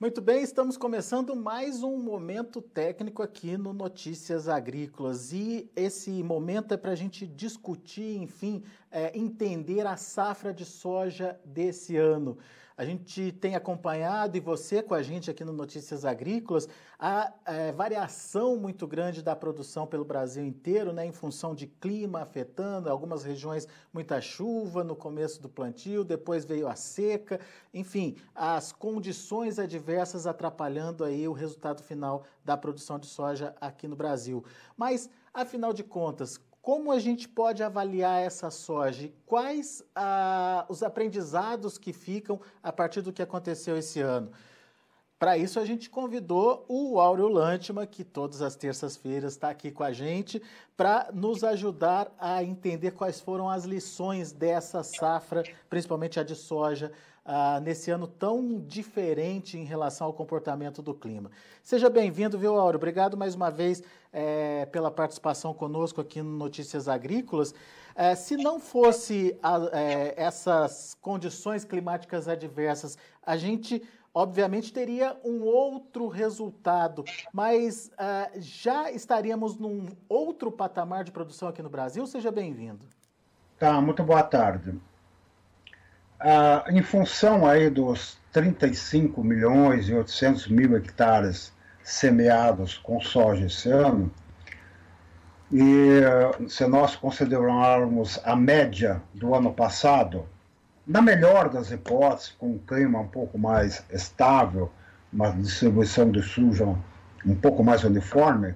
Muito bem, estamos começando mais um momento técnico aqui no Notícias Agrícolas e esse momento é para a gente discutir, enfim, entender a safra de soja desse ano. A gente tem acompanhado, e você com a gente aqui no Notícias Agrícolas, a variação muito grande da produção pelo Brasil inteiro, né, em função de clima afetando, algumas regiões muita chuva no começo do plantio, depois veio a seca, enfim, as condições adversas atrapalhando aí o resultado final da produção de soja aqui no Brasil. Mas, afinal de contas, como a gente pode avaliar essa soja? E quais os aprendizados que ficam a partir do que aconteceu esse ano? Para isso, a gente convidou o Áureo Lantman, que todas as terças-feiras está aqui com a gente, para nos ajudar a entender quais foram as lições dessa safra, principalmente a de soja, nesse ano tão diferente em relação ao comportamento do clima. Seja bem-vindo, viu, Áureo? Obrigado mais uma vez pela participação conosco aqui no Notícias Agrícolas. Se não fosse essas condições climáticas adversas, a gente obviamente teria um outro resultado, mas já estaríamos num outro patamar de produção aqui no Brasil? Seja bem-vindo. Tá, muito boa tarde. Em função aí dos 35 milhões e 800 mil hectares semeados com soja esse ano, e se nós considerarmos a média do ano passado, na melhor das hipóteses, com um clima um pouco mais estável, uma distribuição de soja um pouco mais uniforme,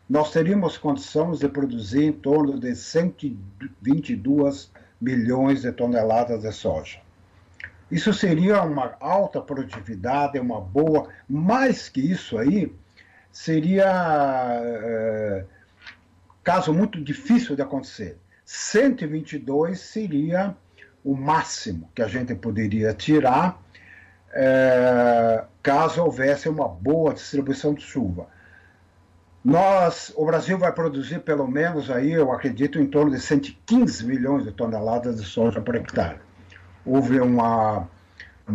nós teríamos condições de produzir em torno de 122 milhões de toneladas de soja. Isso seria uma alta produtividade, uma boa, mais que isso aí, seria caso muito difícil de acontecer. 122 seria o máximo que a gente poderia tirar caso houvesse uma boa distribuição de chuva. O Brasil vai produzir pelo menos aí, eu acredito, em torno de 115 milhões de toneladas de soja por hectare. Houve uma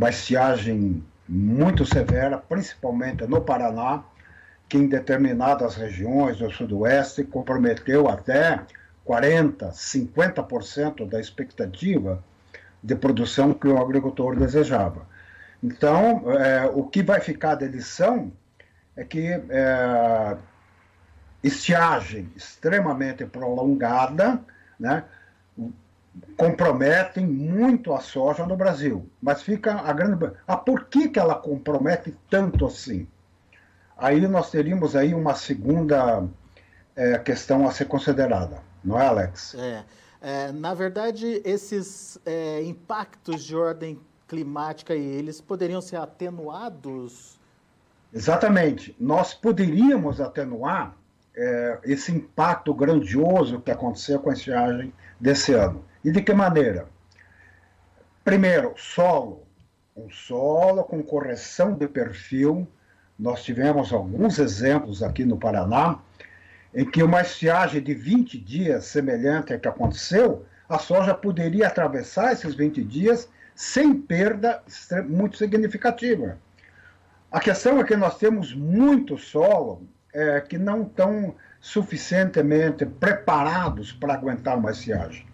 estiagem muito severa, principalmente no Paraná, que em determinadas regiões do sudoeste comprometeu até 40%, 50% da expectativa de produção que o agricultor desejava. Então, o que vai ficar de lição é que estiagem extremamente prolongada, né, comprometem muito a soja no Brasil. Mas fica a grande... por que ela compromete tanto assim? Aí nós teríamos aí uma segunda questão a ser considerada, não é, Alex? Na verdade, esses impactos de ordem climática, eles poderiam ser atenuados? Exatamente. Nós poderíamos atenuar esse impacto grandioso que aconteceu com a estiagem desse ano. E de que maneira? Primeiro, solo. Um solo com correção de perfil. Nós tivemos alguns exemplos aqui no Paraná, em que uma estiagem de 20 dias, semelhante à que aconteceu, a soja poderia atravessar esses 20 dias sem perda muito significativa. A questão é que nós temos muito solo que não estão suficientemente preparados para aguentar uma estiagem.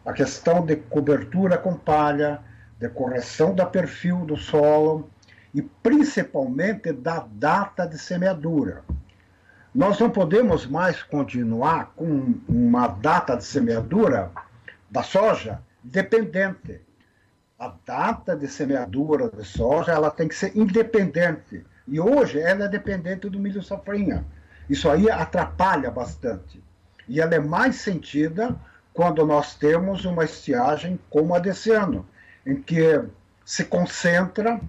A questão de cobertura com palha, de correção do perfil do solo e principalmente da data de semeadura. Nós não podemos mais continuar com uma data de semeadura da soja dependente. A data de semeadura de soja ela tem que ser independente. E hoje ela é dependente do milho safrinha. Isso aí atrapalha bastante. E ela é mais sentida quando nós temos uma estiagem como a desse ano, em que se concentra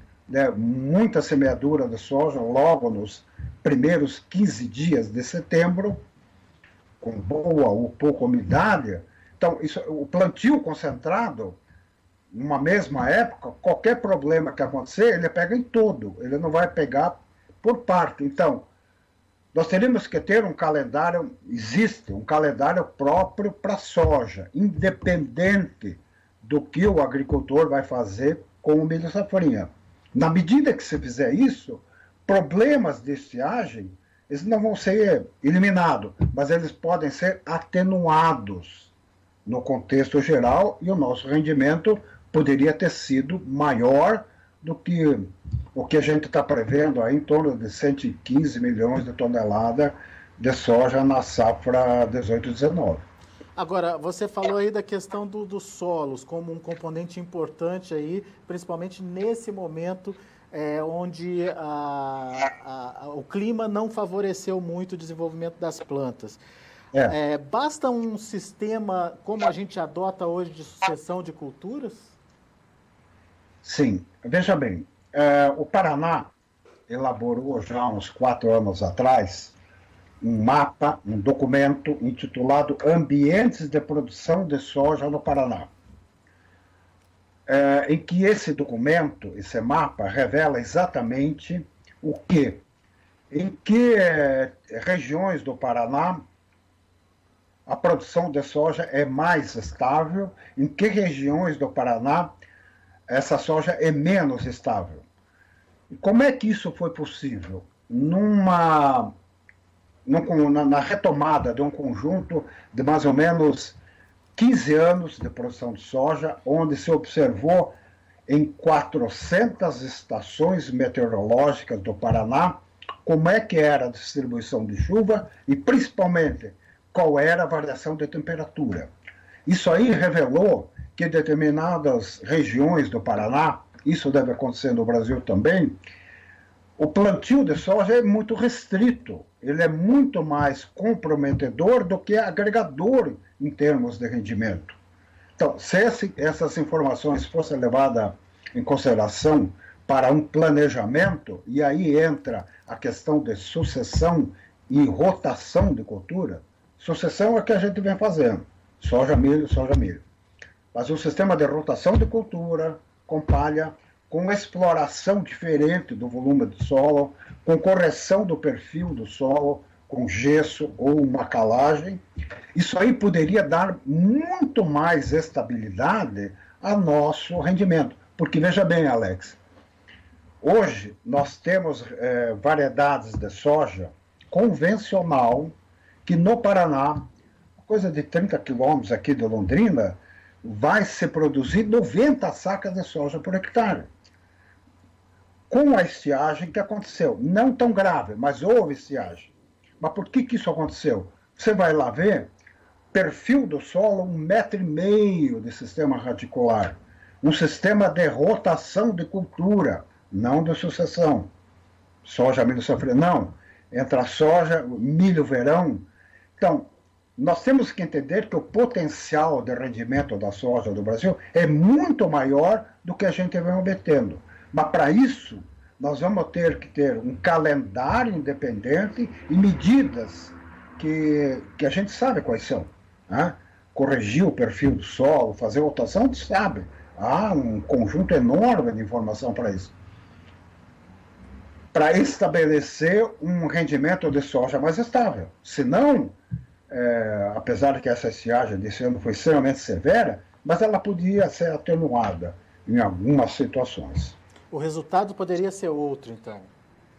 muita semeadura de soja logo nos primeiros 15 dias de setembro, com boa ou pouca umidade. Então, o plantio concentrado, numa mesma época, qualquer problema que acontecer, ele pega em todo, ele não vai pegar por parte. Então, nós teríamos que ter um calendário, existe um calendário próprio para a soja, independente do que o agricultor vai fazer com o milho safrinha. Na medida que você fizer isso, problemas de estiagem, eles não vão ser eliminados, mas eles podem ser atenuados no contexto geral e o nosso rendimento poderia ter sido maior do que o que a gente está prevendo, aí, em torno de 115 milhões de toneladas de soja na safra 18-19. Agora, você falou aí da questão dos solos como um componente importante aí, principalmente nesse momento onde o clima não favoreceu muito o desenvolvimento das plantas. Basta um sistema como a gente adota hoje de sucessão de culturas? Sim. Veja bem, o Paraná elaborou já uns 4 anos atrás um mapa, um documento intitulado Ambientes de Produção de Soja no Paraná, em que esse documento, esse mapa, revela exatamente o quê? Em que regiões do Paraná a produção de soja é mais estável, em que regiões do Paraná essa soja é menos estável. E como é que isso foi possível? Na retomada de um conjunto de mais ou menos 15 anos de produção de soja, onde se observou em 400 estações meteorológicas do Paraná como é que era a distribuição de chuva e, principalmente, qual era a variação de temperatura. Isso aí revelou que determinadas regiões do Paraná, isso deve acontecer no Brasil também, o plantio de soja é muito restrito, ele é muito mais comprometedor do que agregador em termos de rendimento. Então, se essas informações fossem levadas em consideração para um planejamento, e aí entra a questão de sucessão e rotação de cultura, sucessão é o que a gente vem fazendo, soja, milho, soja, milho. Mas um sistema de rotação de cultura, com palha, com exploração diferente do volume do solo, com correção do perfil do solo, com gesso ou uma calagem, isso aí poderia dar muito mais estabilidade ao nosso rendimento. Porque, veja bem, Alex, hoje nós temos variedades de soja convencional que no Paraná, coisa de 30 quilômetros aqui de Londrina, vai se produzir 90 sacas de soja por hectare. Com a estiagem que aconteceu, não tão grave, mas houve estiagem. Mas por que isso aconteceu? Você vai lá ver, perfil do solo, 1,5 metro de sistema radicular. Um sistema de rotação de cultura, não de sucessão. Soja, milho, safra, não. Entre a soja, milho, verão. Então, nós temos que entender que o potencial de rendimento da soja do Brasil é muito maior do que a gente vem obtendo. Mas, para isso, nós vamos ter que ter um calendário independente e medidas que a gente sabe quais são. Né? Corrigir o perfil do solo, fazer rotação, a gente sabe. Há um conjunto enorme de informação para isso. Para estabelecer um rendimento de soja mais estável. Senão, apesar de que essa estiagem desse ano foi extremamente severa, mas ela podia ser atenuada em algumas situações. O resultado poderia ser outro, então?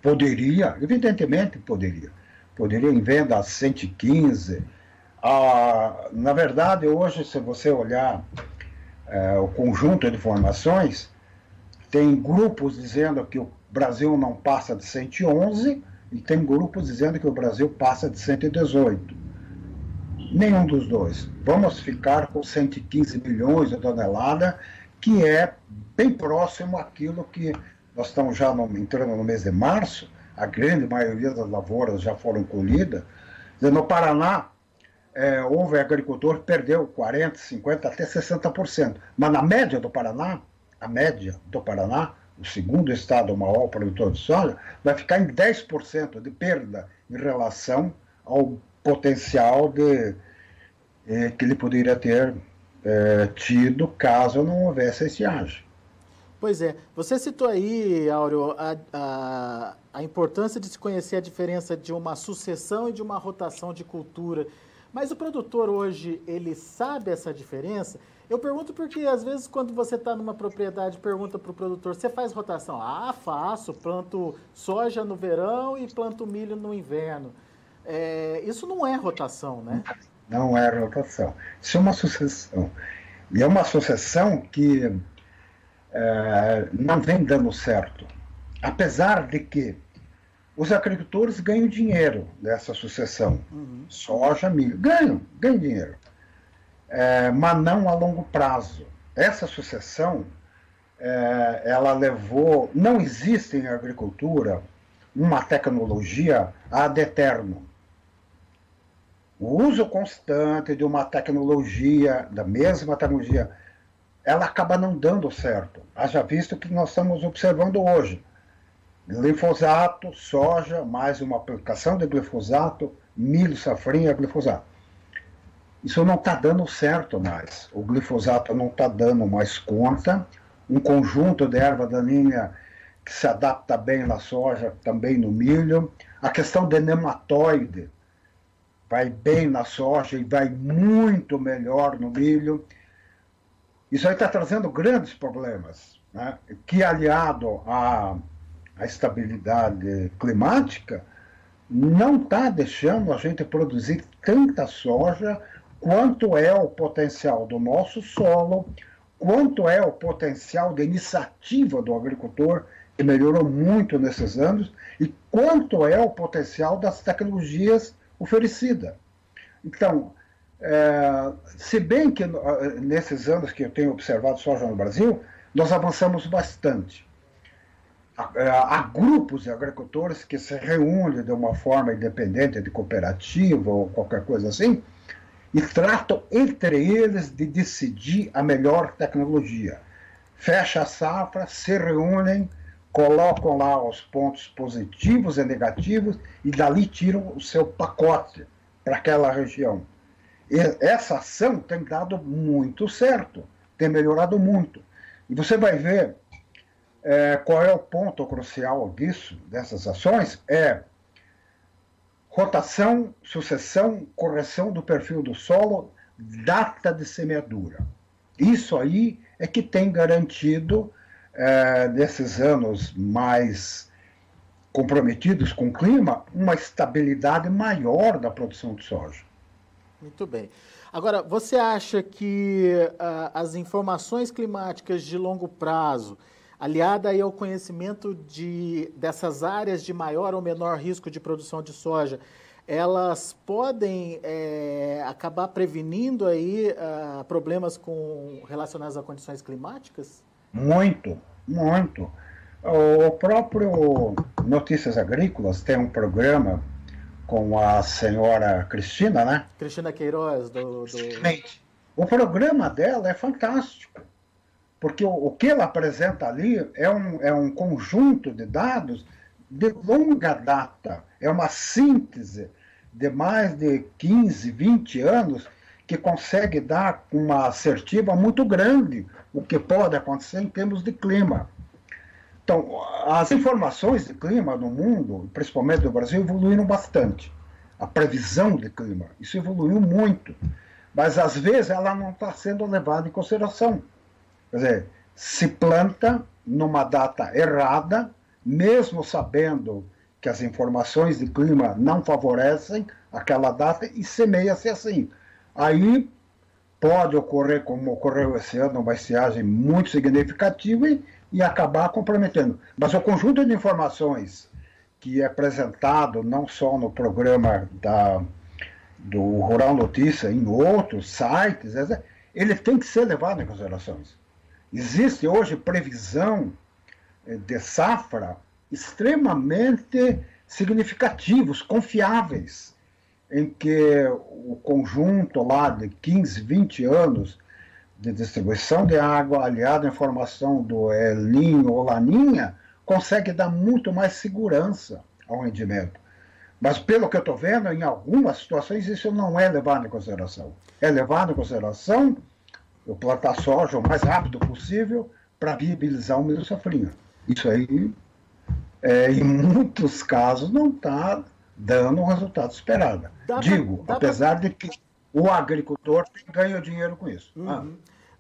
Poderia, evidentemente poderia. Poderia em venda a 115. Na verdade, hoje, se você olhar o conjunto de informações, tem grupos dizendo que o Brasil não passa de 111 e tem grupos dizendo que o Brasil passa de 118. Nenhum dos dois. Vamos ficar com 115 milhões de toneladas, que é bem próximo àquilo que nós estamos já entrando no mês de março, a grande maioria das lavouras já foram colhidas. No Paraná, houve agricultor que perdeu 40%, 50%, até 60%. Mas na média do Paraná, o segundo estado maior produtor de soja, vai ficar em 10% de perda em relação ao potencial que ele poderia ter tido caso não houvesse estiagem. Pois é. Você citou aí, Áureo, a importância de se conhecer a diferença de uma sucessão e de uma rotação de cultura. Mas o produtor hoje, ele sabe essa diferença? Eu pergunto porque, às vezes, quando você está numa propriedade, pergunta para o produtor, você faz rotação? Ah, faço, planto soja no verão e planto milho no inverno. Isso não é rotação, né? Não é rotação. Isso é uma sucessão. E é uma sucessão que não vem dando certo. Apesar de que os agricultores ganham dinheiro dessa sucessão. Uhum. Soja, milho. Ganham dinheiro. Mas não a longo prazo. Essa sucessão, ela levou... Não existe em agricultura uma tecnologia ad eterno. O uso constante de uma tecnologia, da mesma tecnologia, ela acaba não dando certo. Haja visto que nós estamos observando hoje. Glifosato, soja, mais uma aplicação de glifosato, milho, safrinha, glifosato. Isso não está dando certo mais. O glifosato não está dando mais conta. Um conjunto de erva daninha que se adapta bem na soja, também no milho. A questão de nematóide vai bem na soja e vai muito melhor no milho. Isso aí está trazendo grandes problemas, né? Que, aliado à estabilidade climática, não está deixando a gente produzir tanta soja quanto é o potencial do nosso solo, quanto é o potencial de iniciativa do agricultor, que melhorou muito nesses anos, e quanto é o potencial das tecnologias oferecidas. Então, se bem que nesses anos que eu tenho observado soja no Brasil, nós avançamos bastante. Há grupos de agricultores que se reúnem de uma forma independente, de cooperativa ou qualquer coisa assim, e tratam entre eles de decidir a melhor tecnologia. Fecha a safra, se reúnem, colocam lá os pontos positivos e negativos e dali tiram o seu pacote para aquela região. E essa ação tem dado muito certo, tem melhorado muito. E você vai ver qual é o ponto crucial dessas ações, rotação, sucessão, correção do perfil do solo, data de semeadura. Isso aí é que tem garantido, nesses anos mais comprometidos com o clima, uma estabilidade maior da produção de soja. Muito bem. Agora, você acha que as informações climáticas de longo prazo, aliada aí ao conhecimento dessas áreas de maior ou menor risco de produção de soja, elas podem acabar prevenindo aí problemas relacionados a condições climáticas? Muito, muito. O próprio Notícias Agrícolas tem um programa com a senhora Cristina, né? Cristina Queiroz. O programa dela é fantástico. Porque o que ela apresenta ali é um conjunto de dados de longa data. É uma síntese de mais de 15, 20 anos que consegue dar uma assertiva muito grande o que pode acontecer em termos de clima. Então, as informações de clima no mundo, principalmente no Brasil, evoluíram bastante. A previsão de clima, isso evoluiu muito. Mas, às vezes, ela não está sendo levada em consideração. Quer dizer, se planta numa data errada, mesmo sabendo que as informações de clima não favorecem aquela data, e semeia-se assim. Aí pode ocorrer, como ocorreu esse ano, uma estiagem muito significativa e acabar comprometendo. Mas o conjunto de informações que é apresentado não só no programa do Rural Notícia, em outros sites, ele tem que ser levado em considerações. Existe hoje previsão de safra extremamente significativos, confiáveis, em que o conjunto lá de 15, 20 anos de distribuição de água, aliado à informação do El Niño ou Laninha, consegue dar muito mais segurança ao rendimento. Mas, pelo que eu estou vendo, em algumas situações isso não é levado em consideração. É levado em consideração eu plantar soja o mais rápido possível para viabilizar o milho safrinha. Isso aí, em muitos casos, não está dando o resultado esperado. Digo, apesar de que o agricultor ganha dinheiro com isso.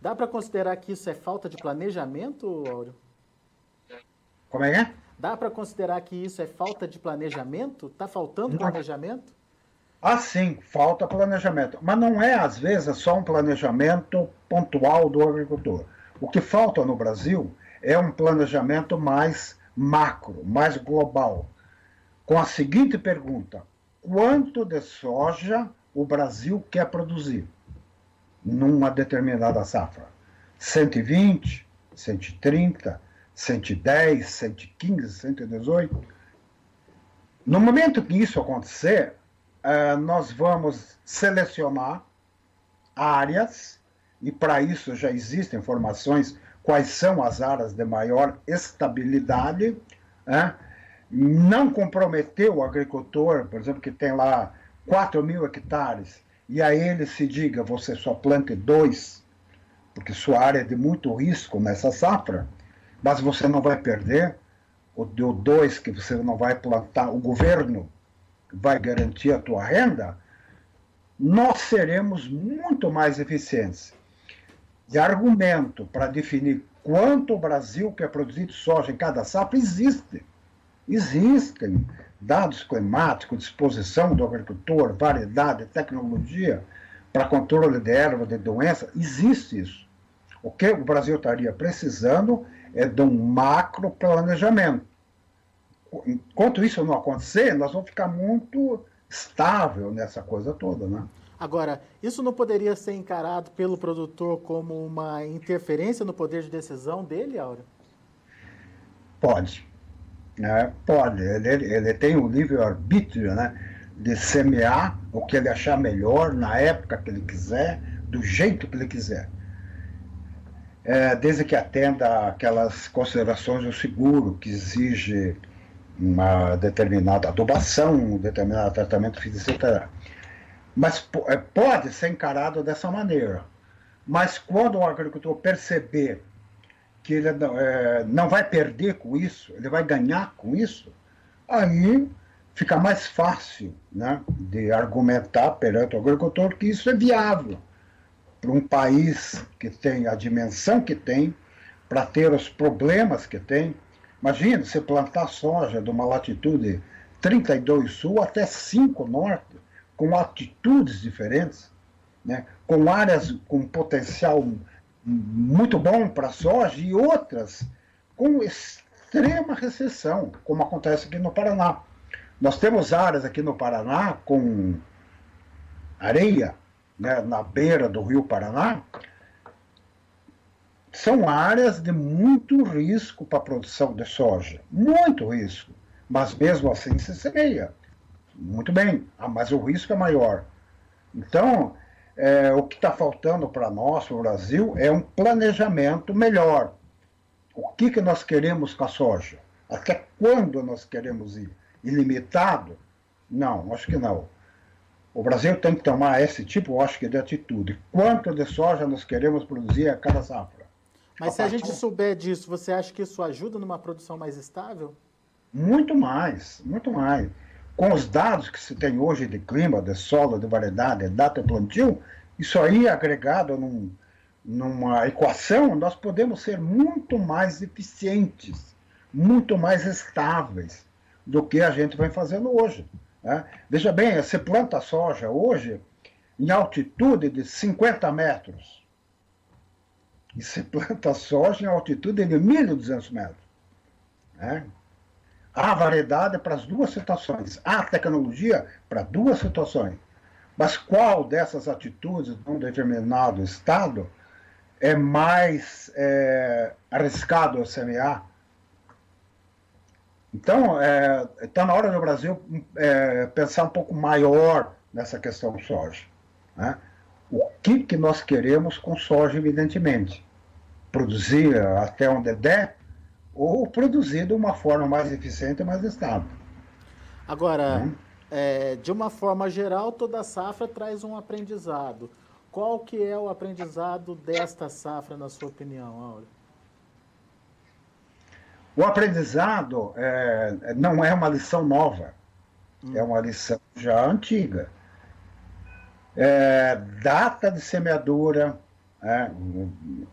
Dá para considerar que isso é falta de planejamento, Áureo? Como é que é? Dá para considerar que isso é falta de planejamento? Está faltando planejamento? Ah, sim, falta planejamento. Mas não é, às vezes, só um planejamento pontual do agricultor. O que falta no Brasil é um planejamento mais macro, mais global, com a seguinte pergunta: quanto de soja o Brasil quer produzir numa determinada safra? 120, 130, 110, 115, 118? No momento que isso acontecer, nós vamos selecionar áreas, e para isso já existem informações quais são as áreas de maior estabilidade, não comprometer o agricultor, por exemplo, que tem lá 4.000 hectares, e a ele se diga, você só plante 2, porque sua área é de muito risco nessa safra, mas você não vai perder o 2 que você não vai plantar, o governo vai garantir a tua renda, nós seremos muito mais eficientes. E argumento para definir quanto o Brasil quer produzir de soja em cada safra existe. Existem dados climáticos, disposição do agricultor, variedade, tecnologia para controle de erva, de doença, existe isso. O que o Brasil estaria precisando é de um macro planejamento. Enquanto isso não acontecer, nós vamos ficar muito estável nessa coisa toda, né? Agora, isso não poderia ser encarado pelo produtor como uma interferência no poder de decisão dele, Áureo? Pode. Pode. Ele tem o livre-arbítrio, né, de semear o que ele achar melhor, na época que ele quiser, do jeito que ele quiser. Desde que atenda aquelas considerações do seguro, que exige uma determinada adubação, um determinado tratamento físico, etc. Mas pode ser encarado dessa maneira. Mas quando o agricultor perceber que ele não vai perder com isso, ele vai ganhar com isso, aí fica mais fácil, né, de argumentar perante o agricultor que isso é viável para um país que tem a dimensão que tem, para ter os problemas que tem. Imagina você plantar soja de uma latitude 32 sul até 5 norte, com altitudes diferentes, né? Com áreas com potencial muito bom para a soja e outras com extrema recessão, como acontece aqui no Paraná. Nós temos áreas aqui no Paraná com areia, né, na beira do Rio Paraná. São áreas de muito risco para a produção de soja, muito risco, mas mesmo assim se semeia. Muito bem, mas o risco é maior. Então, o que está faltando para nós, para o Brasil, é um planejamento melhor. O que nós queremos com a soja? Até quando nós queremos ir? Ilimitado? Não, acho que não. O Brasil tem que tomar esse tipo, acho que, de atitude. Quanto de soja nós queremos produzir a cada safra? Mas se a gente souber disso, você acha que isso ajuda numa produção mais estável? Muito mais, muito mais. Com os dados que se tem hoje de clima, de solo, de variedade, de data de plantio, isso aí agregado numa equação, nós podemos ser muito mais eficientes, muito mais estáveis do que a gente vem fazendo hoje, né? Veja bem, você planta soja hoje em altitude de 50 metros. E se planta soja em altitude de 1.200 metros. Né? Há variedade para as duas situações. Há tecnologia para duas situações. Mas qual dessas atitudes de um determinado estado é mais arriscado a semear? Então, está na hora do Brasil pensar um pouco maior nessa questão de soja. Né? O que nós queremos com soja, evidentemente? Produzir até onde der, ou produzir de uma forma mais eficiente e mais estável. Agora, de uma forma geral, toda safra traz um aprendizado. Qual que é o aprendizado desta safra, na sua opinião, Áureo? O aprendizado não é uma lição nova. É uma lição já antiga. Data de semeadura,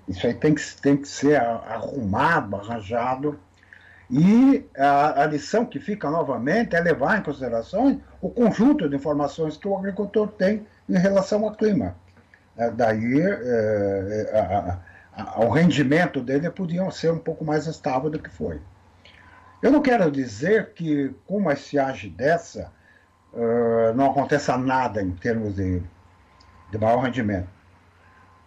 isso aí tem que ser arrumado, arranjado. E a lição que fica novamente é levar em consideração o conjunto de informações que o agricultor tem em relação ao clima. Daí, o rendimento dele podia ser um pouco mais estável do que foi. Eu não quero dizer que, com uma estiagem dessa, não aconteça nada em termos de maior rendimento.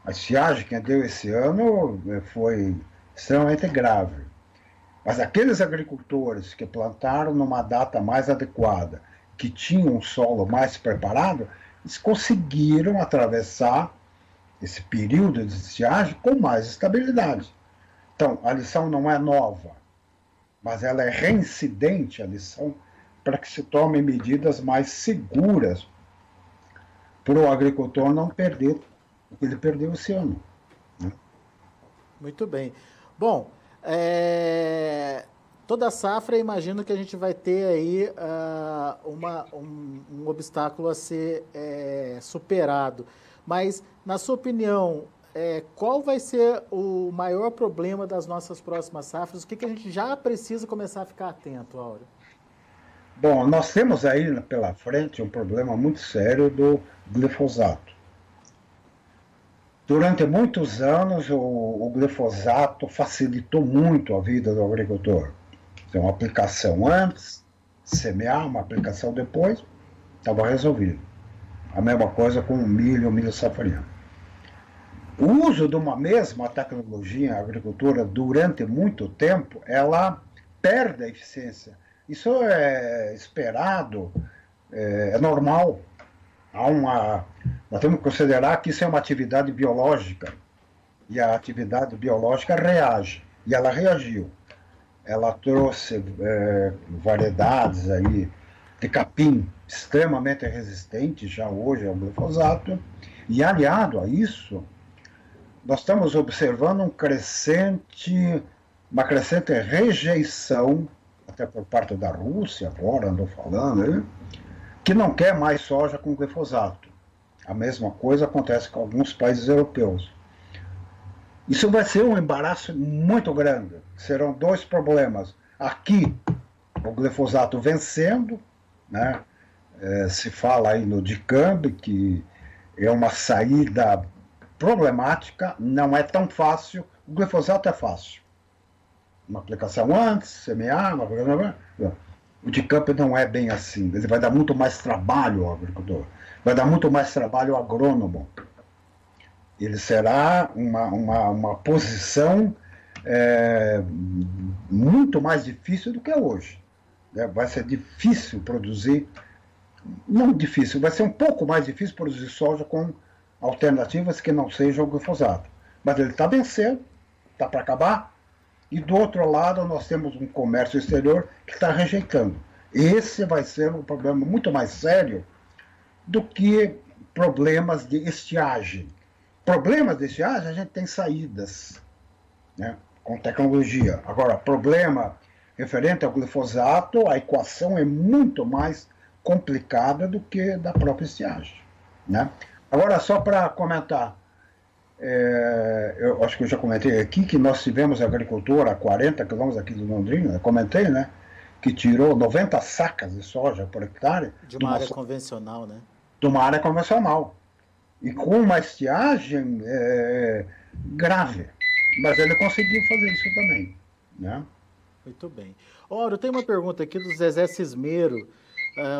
A estiagem que deu esse ano foi extremamente grave. Mas aqueles agricultores que plantaram numa data mais adequada, que tinham um solo mais preparado, eles conseguiram atravessar esse período de estiagem com mais estabilidade. Então, a lição não é nova, mas ela é reincidente, a lição, para que se tomem medidas mais seguras para o agricultor não perder o que ele perdeu esse ano. Né? Muito bem. Bom, toda safra, imagino que a gente vai ter aí um obstáculo a ser superado. Mas, na sua opinião, qual vai ser o maior problema das nossas próximas safras? O que a gente já precisa começar a ficar atento, Áureo? Bom, nós temos aí pela frente um problema muito sério do glifosato. Durante muitos anos, o glifosato facilitou muito a vida do agricultor. Então, uma aplicação antes, semear, uma aplicação depois, estava resolvido. A mesma coisa com o milho safrinha. O uso de uma mesma tecnologia em agricultura durante muito tempo, ela perde a eficiência. Isso é esperado, é normal. Nós temos que considerar que isso é uma atividade biológica, e a atividade biológica reage, e ela reagiu. Ela trouxe variedades aí de capim extremamente resistentes, já hoje ao glifosato, e aliado a isso, nós estamos observando uma crescente rejeição, até por parte da Rússia, agora andou falando, que não quer mais soja com glifosato. A mesma coisa acontece com alguns países europeus. Isso vai ser um embaraço muito grande. Serão dois problemas. Aqui, o glifosato vencendo, né? Se fala aí no dicambe, que é uma saída problemática, não é tão fácil. O glifosato é fácil. Uma aplicação antes, semear, o dicambe não é bem assim. Ele vai dar muito mais trabalho ao agricultor, vai dar muito mais trabalho ao agrônomo. Ele será uma posição muito mais difícil do que é hoje. Vai ser difícil produzir, não difícil, vai ser um pouco mais difícil produzir soja com alternativas que não sejam o glifosato. Mas ele está vencendo, está para acabar. E do outro lado, nós temos um comércio exterior que está rejeitando. Esse vai ser um problema muito mais sério do que problemas de estiagem. Problemas de estiagem, a gente tem saídas, né, com tecnologia. Agora, problema referente ao glifosato, a equação é muito mais complicada do que da própria estiagem. Né? Agora, só para comentar, eu acho que eu já comentei aqui que nós tivemos agricultor a 40 quilômetros aqui de Londrina, comentei, né? Que tirou 90 sacas de soja por hectare. De uma área convencional, né? De uma área convencional. E com uma estiagem grave. Mas ele conseguiu fazer isso também. Né? Muito bem. Ora, eu tenho uma pergunta aqui do Zezé Cismeiro.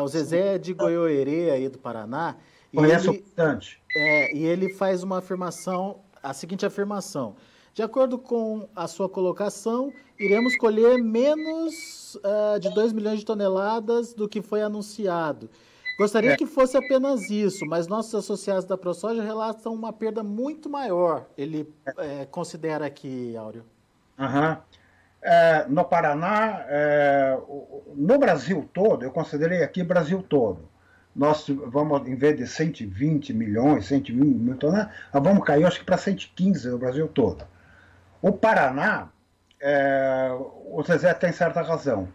O Zezé é de Goiôerê, aí do Paraná. Conheço bastante. E ele faz uma afirmação, a seguinte afirmação: de acordo com a sua colocação, iremos colher menos de 2 milhões de toneladas do que foi anunciado. Gostaria que fosse apenas isso, mas nossos associados da ProSoja relatam uma perda muito maior, ele considera aqui, Áureo. Uhum. No Paraná, no Brasil todo, eu considerei aqui Brasil todo. Nós vamos, em vez de 120 milhões, 120 milhões, nós vamos cair, acho que para 115 no Brasil todo. O Paraná, o Zezé tem certa razão.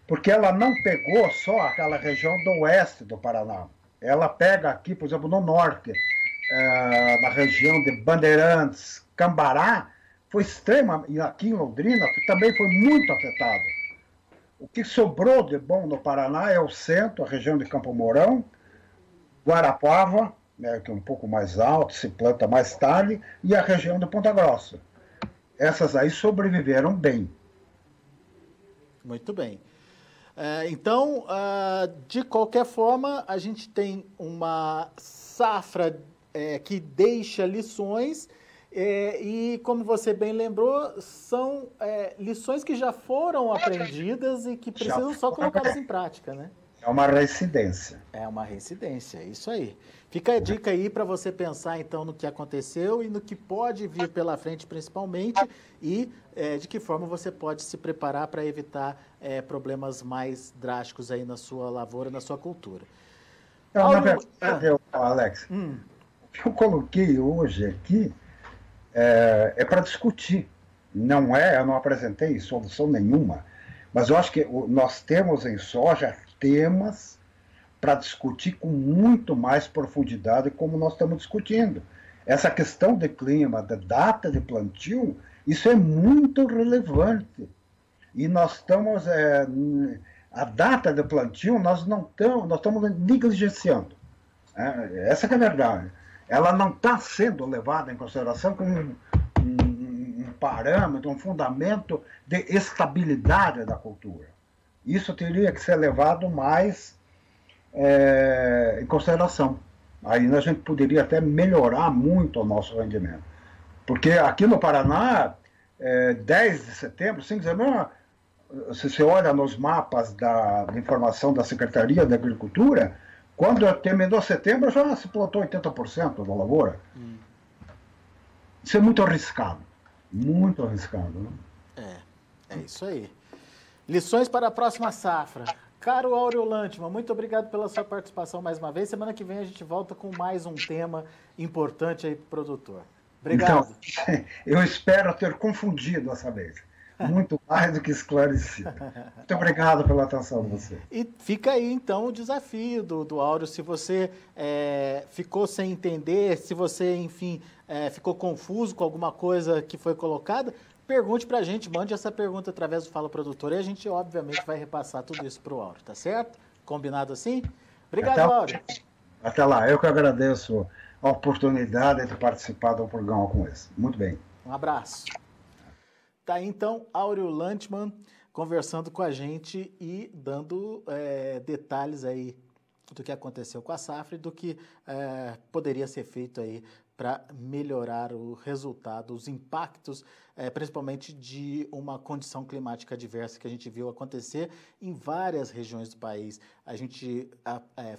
porque ela não pegou só aquela região do oeste do Paraná. Ela pega aqui, por exemplo, no norte, na região de Bandeirantes, Cambará, foi extrema, e aqui em Londrina também foi muito afetado. O que sobrou de bom no Paraná é o centro, a região de Campo Mourão, Guarapuava, né, que é um pouco mais alto, se planta mais tarde, e a região de Ponta Grossa. Essas aí sobreviveram bem. Muito bem. Então, de qualquer forma, a gente tem uma safra que deixa lições e, como você bem lembrou, são lições que já foram aprendidas e que precisam só colocá-las em prática, né? É uma reincidência. É uma reincidência, isso aí. Fica a dica aí para você pensar, então, no que aconteceu e no que pode vir pela frente, principalmente, e de que forma você pode se preparar para evitar problemas mais drásticos aí na sua lavoura, na sua cultura. Na verdade, Alex, o que eu coloquei hoje aqui é para discutir. Eu não apresentei solução nenhuma, mas eu acho que nós temos em soja temas para discutir com muito mais profundidade como nós estamos discutindo. Essa questão de clima, da data de plantio, isso é muito relevante. E nós estamos... a data de plantio nós estamos negligenciando. Essa que é a verdade. Ela não está sendo levada em consideração como um parâmetro, um fundamento de estabilidade da cultura. Isso teria que ser levado mais em consideração. Aí a gente poderia até melhorar muito o nosso rendimento. Porque aqui no Paraná, 10 de setembro, 5 de setembro, se você olha nos mapas de informação da Secretaria da Agricultura, quando terminou setembro, já se plantou 80% da lavoura. Isso é muito arriscado. Muito arriscado. Né? É isso aí. Lições para a próxima safra. Caro Áureo Lantman, muito obrigado pela sua participação mais uma vez. Semana que vem a gente volta com mais um tema importante aí para o produtor. Obrigado. Então, eu espero ter confundido dessa vez. Muito mais do que esclarecido. Muito obrigado pela atenção de você. E fica aí, então, o desafio do Áureo. Se você ficou sem entender, se você, enfim, ficou confuso com alguma coisa que foi colocada, pergunte para a gente, mande essa pergunta através do Fala Produtor e a gente, obviamente, vai repassar tudo isso para o Áureo, tá certo? Combinado assim? Obrigado, Áureo. Até lá. Eu que agradeço a oportunidade de participar de um programa como esse. Muito bem. Um abraço. Tá aí, então, Áureo Lantman conversando com a gente e dando detalhes aí do que aconteceu com a safra e do que poderia ser feito aí para melhorar o resultado, os impactos, principalmente de uma condição climática adversa que a gente viu acontecer em várias regiões do país. A gente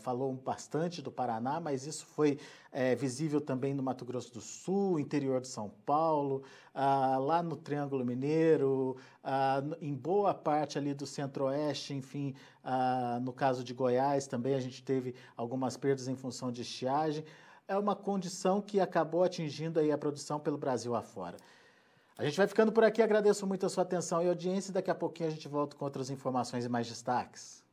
falou bastante do Paraná, mas isso foi visível também no Mato Grosso do Sul, interior de São Paulo, lá no Triângulo Mineiro, em boa parte ali do Centro-Oeste, enfim, no caso de Goiás também a gente teve algumas perdas em função de estiagem. É uma condição que acabou atingindo aí a produção pelo Brasil afora. A gente vai ficando por aqui, agradeço muito a sua atenção e audiência e daqui a pouquinho a gente volta com outras informações e mais destaques.